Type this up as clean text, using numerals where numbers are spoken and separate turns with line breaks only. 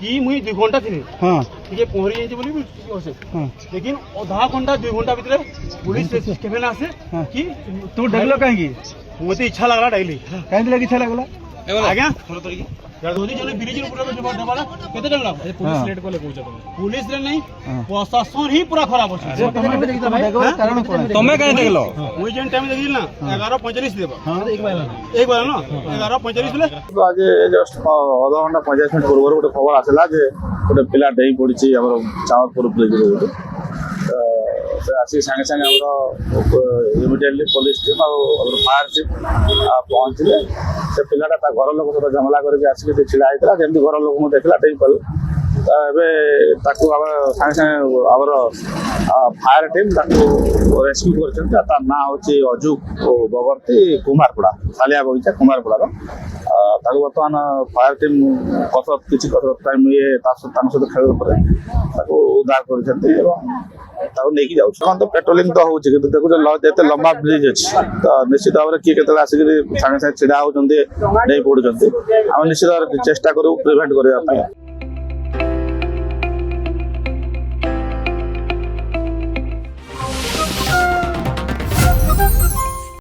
कि मुई 2 घंटा थी
हाँ
ठीक है पहरी जाइए बोली अच्छे लेकिन आधा घंटा 2 घंटा भीतर पुलिस केबे ना आसे कि
तू डगलो कहीं
मते इच्छा लागला डाइली
कहीं लगे इच्छा लगला
आज्ञा दोनी जने ब्रिज ऊपर डबाला केते जण लागला पुलिस लेट कोले पहुंचा पुलिस रे नहीं प्रशासन ही पूरा खराब अछि
कारण तमे कहीं देखलो
मुई जेन टाइम देखिल ना 11:45 देबा हां एक बार ना 11:45 ले
आज जस्ट आधा घंटा 50 मिनट पूर्व गोटे खबर आसला जे गोटे पिला डेई पड़ी आम चावलपुर ब्रिज से आसी सागे सागे इमिडिएटली पुलिस टीम और फायर टीम पहुँचले से पिलाटा घर लोक सहित झमेला करके आसिक छिड़ा होता जमी घर लोक देखला डेई पड़े सागे सागे आमर फायर टीम रेस्क्यू कर ना हूँ अजु बगर्ती कुमारपड़ा सालिया बगीचा कुमारपड़ार बर्तमान फायर टीम किसी कसरत टाइम ये सहित खेल उद्धार कर नहीं जाऊँ तो पेट्रोलिंग तो हूँ कि देखो जो लंबा ब्रिज अच्छी तो निश्चित भाव में किए के आसिक सागे सागे छिड़ा होती पड़ुंट आम निश्चित भाव चेष्टा करूँ प्रिभेन्ट करने।